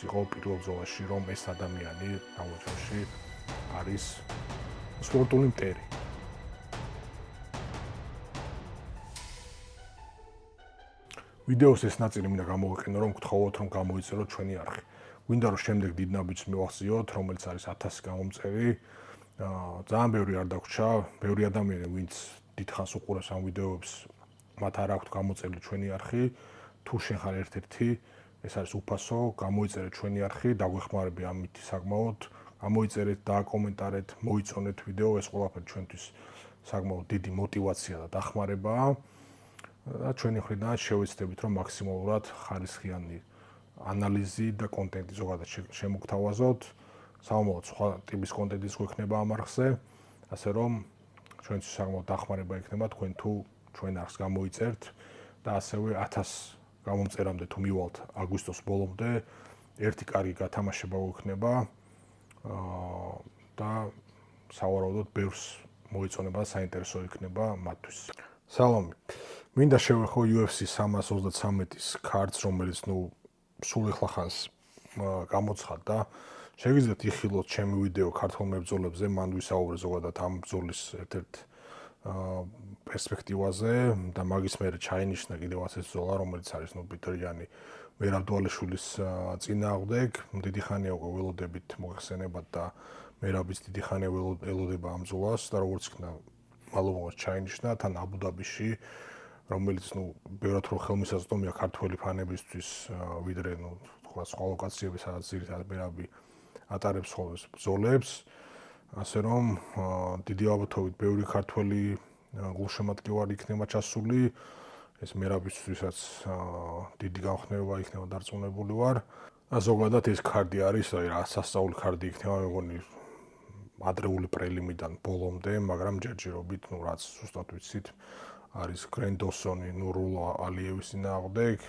იყო პირველ ბრძოლაში, რომ ეს ადამიანი გამოჩვენში არის სპორტული მტერი. ვიდეოს ეს ნაწილი მინდა გამოვიყენო, რომ გთხოვოთ, რომ გამოიწეროთ ჩვენი არხი. გვინდა რომ შემდეგ დიდ ნაბიჯს მივახციოთ, რომელიც არის 1000 გამომწერი. ძალიან ბევრი არ დაგვრჩა, ბევრი ადამიანი, ვინც დიდხანს უყურებს ამ ვიდეოებს, მათ არ აქვთ გამოწერილი ჩვენი არხი. თუ შენ ხარ ერთ-ერთი, ეს არის უფასო, გამოიწერეთ ჩვენი არხი, დაგვეხმარები ამით საკმაოდ. გამოიწერეთ, დააკომენტარეთ, მოიწონეთ ვიდეო, ეს ყველაფერი ჩვენთვის საკმაოდ დიდი мотиваცია და დახმარებაა. და ჩვენი მხრიდან შევეცდებით, რომ მაქსიმალურად ხარისხიანი ანალიზი და კონტენტი ზოგადად შემოგთავაზოთ. საომალოდ სხვა ტიპის კონტენტიც გვექნება ამ არხზე, ასე რომ ჩვენთვის საკმაოდ დახმარება იქნება თქვენ თუ ჩვენ არხს გამოიწერთ და ასევე 1000 გამომწერამდე თუ მივალთ აგვისტოს ბოლომდე, ერთი კარგი გათამაშება გვექნება და სავარაუდოდ ბევრს მოიწონება, საინტერესო იქნება მათთვის. სალამი. მინდა შევეხო UFC 323-ის ქართს, რომელიც სულ ეხლახანს გამოცხადდა. შეგიძლიათ იხილოთ ჩემი ვიდეო ქართულ მებრძოლებზე, მან ვისაუბრე ზოგადად ამ ბრძოლის ერთ-ერთ პერსპექტივაზე და მაგის მერე ჩაინიშნა კიდევ ასე ბრძოლა, რომელიც არის ბიტრიანი მერაბ დვალიშვილის წინააღმდეგ. დიდი ხანია უკვე ველოდებით მოიხსენებათ და მერაბიც დიდი ხანია ველოდება ამ ბრძოლას და როგორც იქნა მალომაც ჩაინიშნა თან აბუ-დაბიში, რომელიც ბევრად რო ხელმისაწვდომია ქართველი ფანებისთვის, ვიდრე სხვა ლოკაციები, სადაც ძირითადად მერაბი ატარებს ხოლმე ბრძოლებს. ასე რომ დიდი ალბათობით ბევრი ქართველი გულშემატკივარი იქნება ჩასული. ეს მერაბისთვისაც დიდი განხნევება იქნება დარწმუნებული ვარ. და ზოგადად ეს ქარდი არის, სასწაული ქარდი იქნება, მე მგონი ადრეული პრელიმიდან ბოლომდე, მაგრამ ჯერჯერობით, რაც ზუსტად ვიცით, არის გრენდოსონი, ნურულა ალიევის წინააღმდეგ,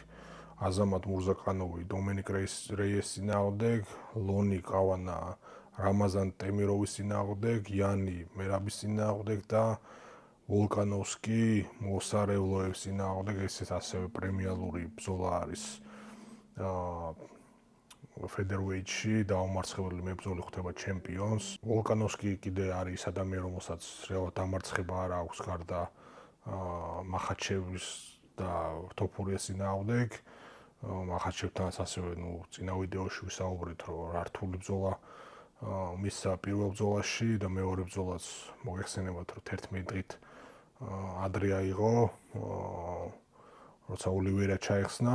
აზამატ მურზაკანოვი, დომენიკ რეიეს წინააღმდეგ, ლონი ყავანა, რამაზან ტემიროვის წინააღმდეგ, იანი მერაბის წინააღმდეგ და ვოლკანოვსკი, მოსარევლოევის წინააღმდეგ, ესეც ასევე პრემიალური ბრძოლა არის featherweight-ში დაუმარცხებელი მებრძოლი ხვდება ჩემპიონს. ვოლკანოვსკი კიდე არის ის ადამიანი, რომელსაც რეალურად დამარცხება არ აქვს გარდა მახაჩევის და თოფურიას წინააღმდეგ. მახაჩევთანაც ასევე წინა ვიდეოში ვისაუბრეთ, რომ რა რთული ბრძოლა მისცა პირველ ბრძოლაში და მეორე ბრძოლაც მოგეხსენებათ, რომ 11 დღით ადრე აიღო, როცა ოლივერა ჩაეხსნა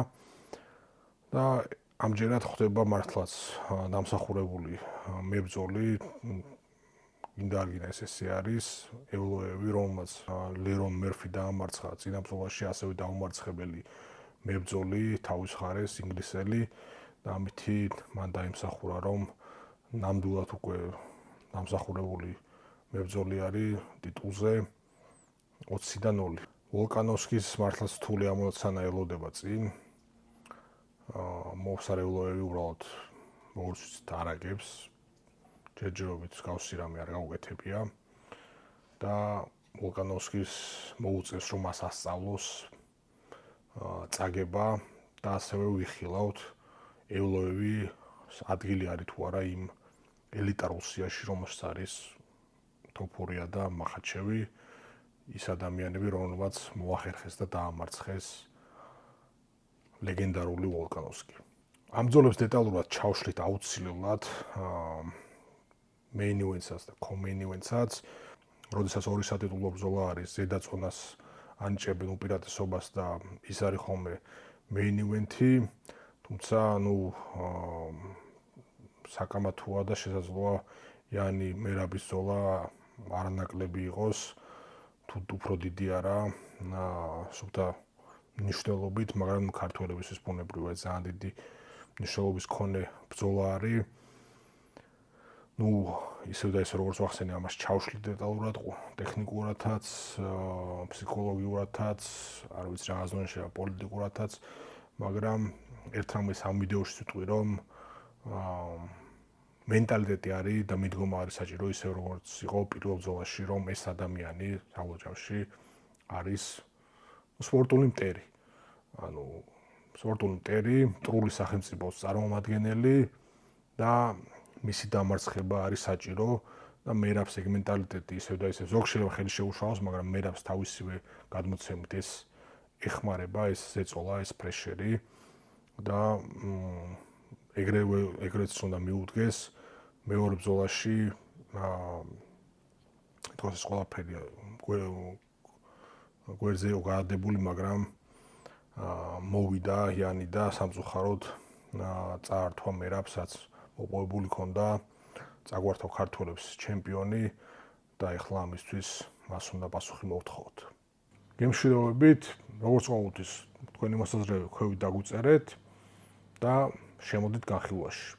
და ამჯერად ხდება მართლაც დამსახურებული მებრძოლი. გინდა არ გინდა ესე არის ევლოევი, რომელმაც ლერონ მერფი დაამარცხა წინა ბრძოლაში, ასევე დაუმარცხებელი მებრძოლი, თავის ხარეს ინგლისელი და ამითი მან დაიმსახურა, რომ ნამდვილად უკვე დამსახურებული მებრძოლი არის ტიტულზე 20-დან 0. ვოლკანოვსკის მართლაც რთული ამოცანა ელოდება წინ. მოსარევლოევი უბრალოდ როგორც ვიცით არაგებს. ჯერჯერობით გავსი რამე არ გაუკეთებია და ვოლკანოვსკის მოუწევს, რომ მას ასწავლოს წაგება და ასევე ვიხილავთ ევლოევი ადგილი არის თუ არა იმ ელიტარულ სიაში, რომელშიც არის თოფურია და მახაჩევი, ის ადამიანები, რომელმაც მოახერხეს და დაამარცხეს ლეგენდარული ვოლკანოვსკი. ამ ბრძოლებს დეტალურად ჩავშლით აუცილებლად main event-საც და co-main event-საც, როდესაც ორი სატიტულო ბრძოლა არის, ზედაწონას ანიჭებენ უპირატესობას და ის არის ხოლმე main event-ი, თუმცა საკამათოა და შესაძლოა იანი მერაბის ბრძოლა არანაკლები იყოს, თუ უფრო დიდი არა, სულთა ნიშნულობით, მაგრამ ქართველებისთვის ბუნებრივია ძალიან დიდი ნიშნულობის მქონე ბრძოლა არის. ისევ და ისე როგორც ვახსენე, ამას ჩავშლით დეტალურად, ტექნიკურადაც, ფსიქოლოგიურადაც, არ ვიცი რა ზონაში, პოლიტიკურადაც, მაგრამ ერთ რამეს ამ ვიდეოში ვიტყვი, რომ მენტალიტეტი არის და მიდგომა არის საჭირო, ისე როგორც იყო პირველ ბრძოლაში, რომ ეს ადამიანი საბოლოოში არის სპორტული მტერი. სპორტული მტერი, მტრული სახელმწიფოს წარმომადგენელი და მისი დამარცხება არის საჭირო და მერაბს ეგ მენტალიტეტი ისევ და ისევ ზოგ შეიძლება ხელი შეუშალოს, მაგრამ მერაბს თავისივე გადმოცემით ეს ეხმარება, ეს ზეწოლა, ეს პრეშერი და ეგრეც უნდა მიუდგეს მეორე ბრძოლაში თქოს ეს ყველაფერი გვერდზე გადადებული, მაგრამ მოვიდა იანი და სამწუხაროდ წაართვა მერაბსაც მოპოვებული ქონდა წაგვართავ ქართველებს ჩემპიონი და ეხლა ამისთვის მას უნდა პასუხი მოვთხოვოთ. გემშვიდობებით, როგორც ყოველთვის თქვენი მოსაზრებები ქვევით დაგვიწერეთ და შემოდით განხილვაში.